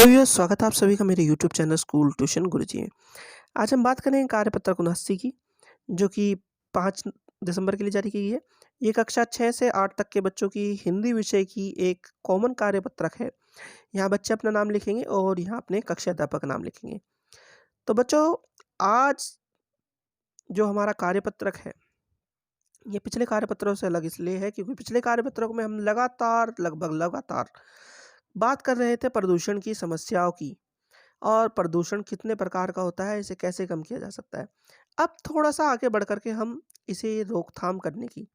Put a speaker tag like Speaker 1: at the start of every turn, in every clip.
Speaker 1: Hello viewers, स्वागत है आप सभी का मेरे यूट्यूब चैनल स्कूल ट्यूशन गुरुजी में। आज हम बात करेंगे कार्यपत्रक 79 की, जो कि 5 दिसंबर के लिए जारी की गई है। ये कक्षा 6 से 8 तक के बच्चों की हिंदी विषय की एक कॉमन कार्यपत्रक है। यहाँ बच्चे अपना नाम लिखेंगे और यहाँ अपने कक्षा अध्यापक का नाम लिखेंगे। तो बच्चों, आज जो हमारा कार्यपत्रक है, ये पिछले कार्यपत्रों से अलग इसलिए है क्योंकि पिछले कार्यपत्रक में हम लगभग लगातार बात कर रहे थे प्रदूषण की समस्याओं की और प्रदूषण कितने प्रकार का होता है, इसे कैसे कम किया जा सकता है। अब थोड़ा-सा आगे बढ़ कर के हम इसे रोकथाम करने की,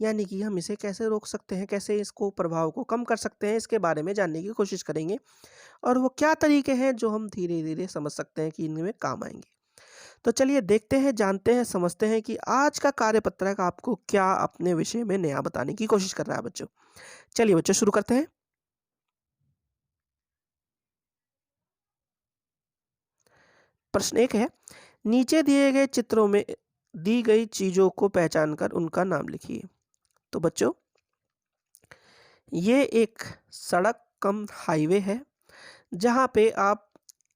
Speaker 1: यानी कि हम इसे कैसे रोक सकते हैं, कैसे इसको प्रभाव को कम कर सकते हैं, इसके बारे में जानने की कोशिश करेंगे और वो क्या तरीके हैं जो हम धीरे-धीरे समझ सकते हैं कि इनमें काम आएँगे। तो चलिए देखते हैं, जानते हैं, समझते हैं कि आज का कार्यपत्रक आपको क्या अपने विषय में नया बताने की कोशिश कर रहा है बच्चों। चलिए बच्चों, शुरू करते हैं। प्रश्न 1 है, नीचे दिए गए चित्रों में दी गई चीज़ों को पहचान कर उनका नाम लिखिए। तो बच्चों, ये एक सड़क कम हाईवे है, जहाँ पे आप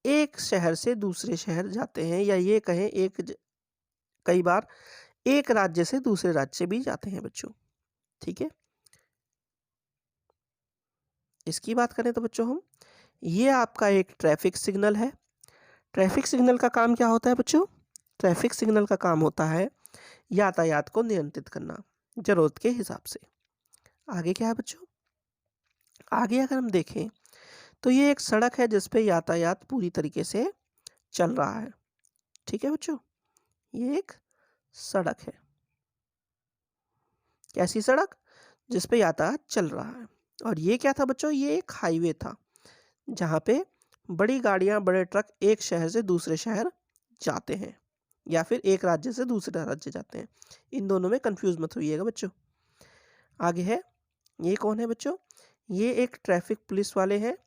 Speaker 1: एक शहर से दूसरे शहर जाते हैं, या ये कहें कई बार एक राज्य से दूसरे राज्य भी जाते हैं बच्चों। ठीक है? इसकी बात करें तो बच्चों हम, ये आपका एक ट्रैफिक सिग्नल है। ट्रैफिक सिग्नल का काम क्या होता है बच्चों? ट्रैफिक सिग्नल का काम होता है यातायात को नियंत्रित करना, ज़रूरत के हिसाब से। आगे क्या है बच्चों? आगे अगर हम देखें तो ये एक सड़क है जिस पे यातायात पूरी तरीके से चल रहा है। ठीक है बच्चों? ये एक सड़क है। कैसी सड़क? जिस पे यातायात चल रहा है। और ये क्या था बच्चों? ये एक हाईवे था, जहाँ पे बड़ी गाड़ियाँ, बड़े ट्रक एक शहर से दूसरे शहर जाते हैं, या फिर एक राज्य से दूसरे राज्य जाते हैं। इन दोनों में कन्फ्यूज़ मत होइएगा बच्चों। आगे है, ये कौन है बच्चों? ये एक ट्रैफिक पुलिस वाले हैं,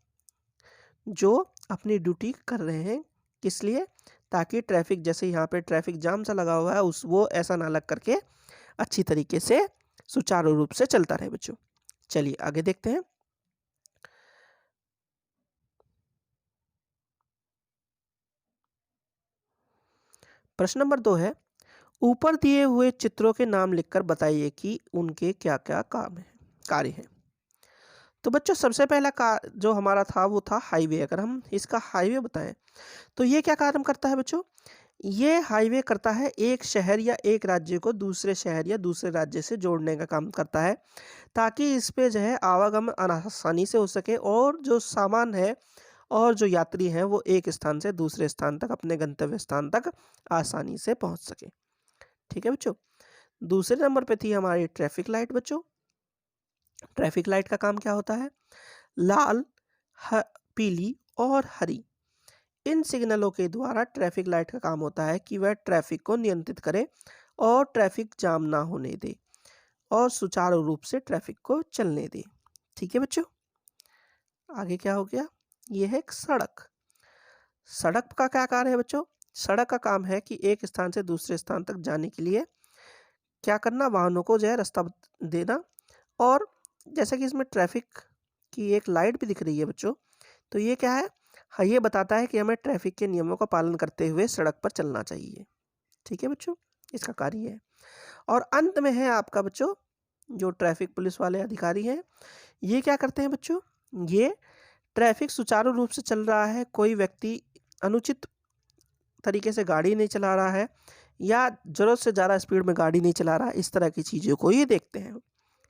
Speaker 1: जो अपनी ड्यूटी कर रहे हैं। किस लिए? ताकि ट्रैफिक, जैसे यहाँ पे ट्रैफिक जाम सा लगा हुआ है, वो ऐसा ना लग करके अच्छी तरीके से सुचारू रूप से चलता रहे बच्चों। चलिए आगे देखते हैं। प्रश्न नंबर 2 है, ऊपर दिए हुए चित्रों के नाम लिखकर बताइए कि उनके क्या-क्या कार्य हैं। तो बच्चों, सबसे पहला का जो हमारा था वो था हाईवे। अगर हम इसका हाईवे बताएं तो ये क्या काम करता है बच्चों? ये हाईवे करता है एक शहर या एक राज्य को दूसरे शहर या दूसरे राज्य से जोड़ने का काम करता है, ताकि इस पे जो है आवागमन आसानी से हो सके और जो सामान है और जो यात्री हैं वो एक स्थान से दूसरे स्थान तक, अपने गंतव्य स्थान तक आसानी से पहुंच सके। ठीक है बच्चों? दूसरे नंबर पे थी हमारी ट्रैफिक लाइट बच्चों। ट्रैफिक लाइट का काम क्या होता है? लाल, पीली और हरी, इन सिग्नलों के द्वारा ट्रैफिक लाइट का काम होता है कि वह ट्रैफिक को नियंत्रित करे और ट्रैफिक जाम ना होने दे और सुचारू रूप से ट्रैफिक को चलने दे। ठीक है बच्चों? आगे क्या हो गया? ये है एक सड़क। सड़क का क्या कार्य है बच्चों? सड़क का काम है कि एक स्थान से दूसरे स्थान तक जाने के लिए क्या करना? वाहनों को जो है रास्ता देना। और जैसा कि इसमें ट्रैफिक की एक लाइट भी दिख रही है बच्चों, तो ये क्या है? हाँ, ये बताता है कि हमें ट्रैफिक के नियमों का पालन करते हुए सड़क पर चलना चाहिए। ठीक है बच्चों? इसका कार्य ये है। और अंत में है आपका बच्चों, जो ट्रैफिक पुलिस वाले अधिकारी हैं, ये क्या करते हैं बच्चों? ये ट्रैफिक सुचारू रूप से चल रहा है, कोई व्यक्ति अनुचित तरीके से गाड़ी नहीं चला रहा है या ज़रूरत से ज़्यादा स्पीड में गाड़ी नहीं चला रहा है, इस तरह की चीज़ों को ये देखते हैं।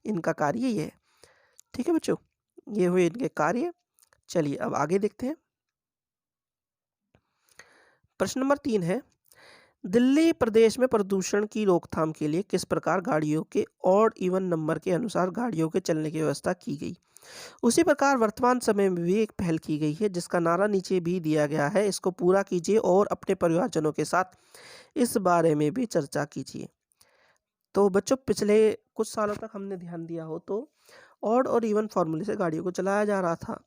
Speaker 1: इनका कार्य ये है। ठीक है बच्चों? ये हुए इनके कार्य। चलिए अब आगे देखते हैं। प्रश्न नंबर 3 है, दिल्ली प्रदेश में प्रदूषण की रोकथाम के लिए किस प्रकार गाड़ियों के ऑड इवन नंबर के अनुसार गाड़ियों के चलने की व्यवस्था की गई? उसी प्रकार वर्तमान समय में भी एक पहल की गई है, जिसका नारा नीचे भी दिया गया है। इसको पूरा कीजिए और अपने परिवारजनों के साथ इस बारे में भी चर्चा कीजिए। तो बच्चों, पिछले कुछ सालों तक हमने ध्यान दिया हो तो ऑड और इवन फॉर्मूले से गाड़ियों को चलाया जा रहा था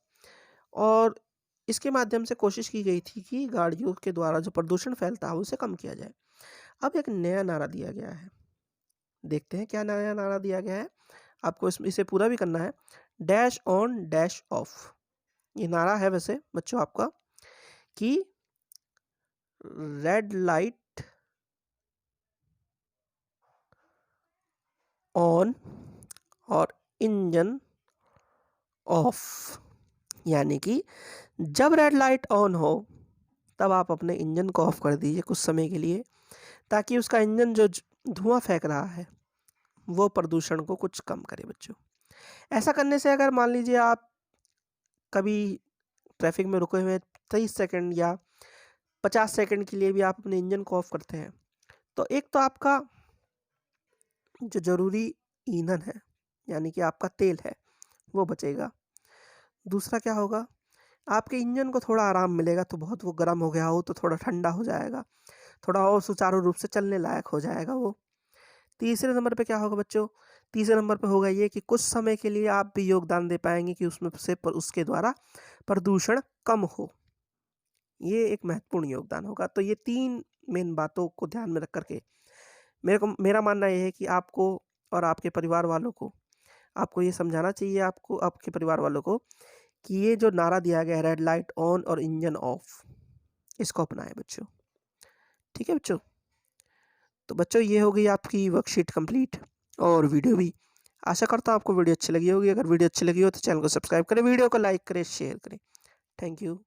Speaker 1: और इसके माध्यम से कोशिश की गई थी कि गाड़ियों के द्वारा जो प्रदूषण फैलता है उसे कम किया जाए। अब एक नया नारा दिया गया है। देखते हैं क्या नया नारा दिया गया है। आपको इसे पूरा भी करना है। Dash on dash of. ये नारा है वैसे बच्चों आपका कि रेड लाइट ऑन और इंजन ऑफ, यानी कि जब रेड लाइट ऑन हो तब आप अपने इंजन को ऑफ कर दीजिए कुछ समय के लिए, ताकि उसका इंजन जो धुआं फेंक रहा है वो प्रदूषण को कुछ कम करे बच्चों। ऐसा करने से अगर मान लीजिए आप कभी ट्रैफिक में रुके हुए हैं 30 सेकंड या 50 सेकंड के लिए भी आप अपने इंजन को ऑफ करते हैं, तो एक तो आपका जो ज़रूरी ईंधन है यानी कि आपका तेल है वो बचेगा। दूसरा क्या होगा, आपके इंजन को थोड़ा आराम मिलेगा, तो बहुत वो गर्म हो गया हो तो थोड़ा ठंडा हो जाएगा, थोड़ा और सुचारू रूप से चलने लायक हो जाएगा वो। तीसरे नंबर पे क्या होगा बच्चों, तीसरे नंबर पे होगा ये कि कुछ समय के लिए आप भी योगदान दे पाएंगे कि उसमें से उसके द्वारा प्रदूषण कम हो। ये एक महत्वपूर्ण योगदान होगा। तो ये 3 मेन बातों को ध्यान में रख कर के मेरा मानना ये है कि आपको और आपके परिवार वालों को आपको ये समझाना चाहिए, आपको आपके परिवार वालों को, कि ये जो नारा दिया गया है रेड लाइट ऑन और इंजन ऑफ, इसको अपनाएं बच्चों। ठीक है बच्चों, तो बच्चों ये हो गई आपकी वर्कशीट कंप्लीट और वीडियो भी। आशा करता हूँ आपको वीडियो अच्छी लगी होगी। अगर वीडियो अच्छी लगी हो तो चैनल को सब्सक्राइब करें, वीडियो को लाइक करें, शेयर करें। Thank you.